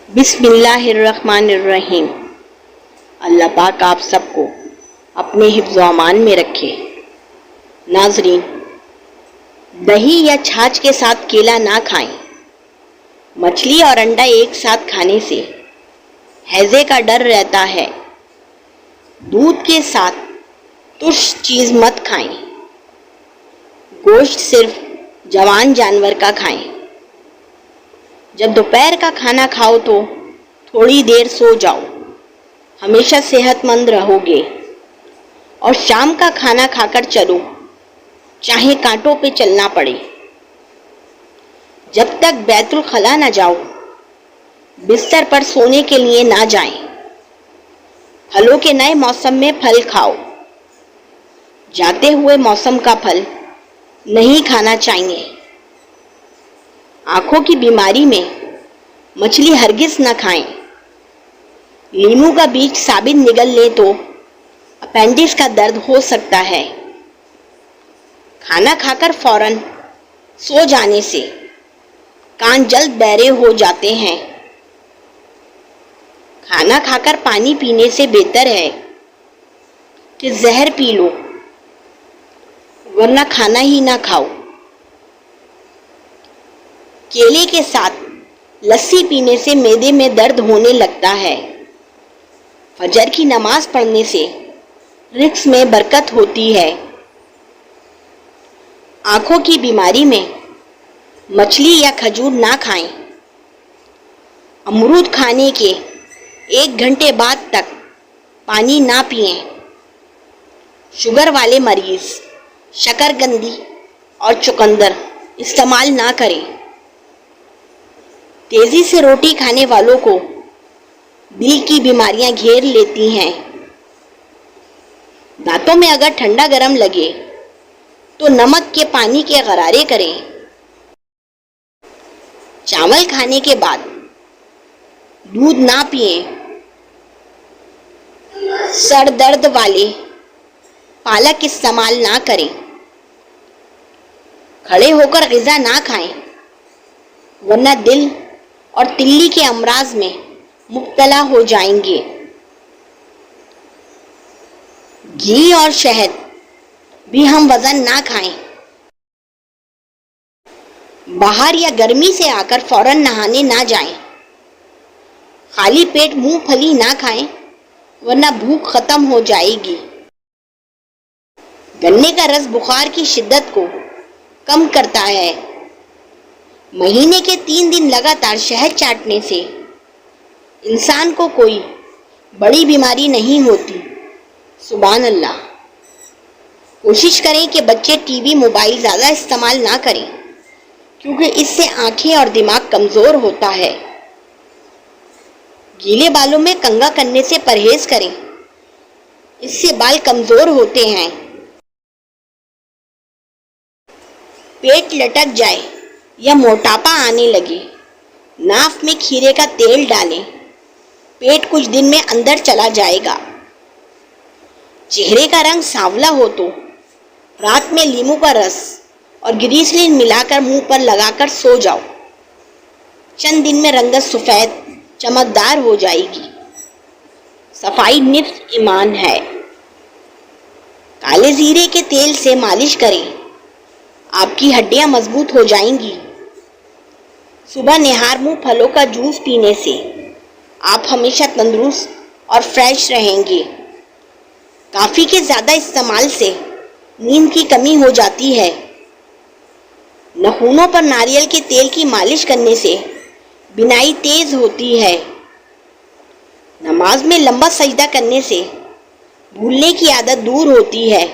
بسم اللہ الرحمن الرحیم۔ اللہ پاک آپ سب کو اپنے حفظ و امان میں رکھے۔ ناظرین، دہی یا چھاچھ کے ساتھ کیلا نہ کھائیں۔ مچھلی اور انڈا ایک ساتھ کھانے سے ہیضے کا ڈر رہتا ہے۔ دودھ کے ساتھ ترش چیز مت کھائیں۔ گوشت صرف جوان جانور کا کھائیں۔ جب دوپہر کا کھانا کھاؤ تو تھوڑی دیر سو جاؤ، ہمیشہ صحت مند رہو گے۔ اور شام کا کھانا کھا کر چلو، چاہے کانٹوں پہ چلنا پڑے۔ جب تک بیت الخلا نہ جاؤ، بستر پر سونے کے لیے نہ جائیں۔ پھلوں کے نئے موسم میں پھل کھاؤ۔ جاتے ہوئے موسم کا پھل نہیں کھانا چاہیے۔ آنکھوں کی بیماری میں مچھلی ہرگز نہ کھائیں۔ لیموں کا بیج ثابت نگل لیں تو اپینڈکس کا درد ہو سکتا ہے۔ کھانا کھا کر فوراً سو جانے سے کان جلد بہرے ہو جاتے ہیں۔ کھانا کھا کر پانی پینے سے بہتر ہے کہ زہر پی لو، ورنہ کھانا ہی نہ کھاؤ۔ کیلے کے ساتھ لسی پینے سے معدے میں درد ہونے لگتا ہے۔ فجر کی نماز پڑھنے سے رزق میں برکت ہوتی ہے۔ آنکھوں کی بیماری میں مچھلی یا کھجور نہ کھائیں۔ امرود کھانے کے 1 گھنٹے بعد تک پانی نہ پئیں۔ شوگر والے مریض شکرقندی اور چقندر استعمال نہ کریں۔ تیزی سے روٹی کھانے والوں کو دل کی بیماریاں گھیر لیتی ہیں۔ دانتوں میں اگر ٹھنڈا گرم لگے تو نمک کے پانی کے غرارے کریں۔ چاول کھانے کے بعد دودھ نہ پئیں۔ سر درد والے پالک استعمال نہ کریں۔ کھڑے ہو کر غذا نہ کھائیں، ورنہ دل اور تلی کے امراض میں مبتلا ہو جائیں گے۔ گھی اور شہد بھی ہم وزن نہ کھائیں۔ باہر یا گرمی سے آ کر فوراً نہانے نہ جائیں۔ خالی پیٹ مونگ پھلی نہ کھائیں، ورنہ بھوک ختم ہو جائے گی۔ گنے کا رس بخار کی شدت کو کم کرتا ہے۔ مہینے کے 3 دن لگاتار شہد چاٹنے سے انسان کو کوئی بڑی بیماری نہیں ہوتی۔ سبحان اللہ۔ کوشش کریں کہ بچے ٹی وی موبائل زیادہ استعمال نہ کریں، کیونکہ اس سے آنکھیں اور دماغ کمزور ہوتا ہے۔ گیلے بالوں میں کنگھا کرنے سے پرہیز کریں، اس سے بال کمزور ہوتے ہیں۔ پیٹ لٹک جائے یا موٹاپا آنے لگے، ناف میں کھیرے کا تیل ڈالیں، پیٹ کچھ دن میں اندر چلا جائے گا۔ چہرے کا رنگ سانولا ہو تو رات میں لیموں کا رس اور گریسلین ملا کر منہ پر لگا کر سو جاؤ، چند دن میں رنگت سفید چمکدار ہو جائے گی۔ صفائی نصف ایمان ہے۔ کالے زیرے کے تیل سے مالش کریں، آپ کی ہڈیاں مضبوط ہو جائیں گی۔ صبح نہار منہ پھلوں کا جوس پینے سے آپ ہمیشہ تندرست اور فریش رہیں گے۔ کافی کے زیادہ استعمال سے نیند کی کمی ہو جاتی ہے۔ ناخنوں پر ناریل کے تیل کی مالش کرنے سے بینائی تیز ہوتی ہے۔ نماز میں لمبا سجدہ کرنے سے بھولنے کی عادت دور ہوتی ہے۔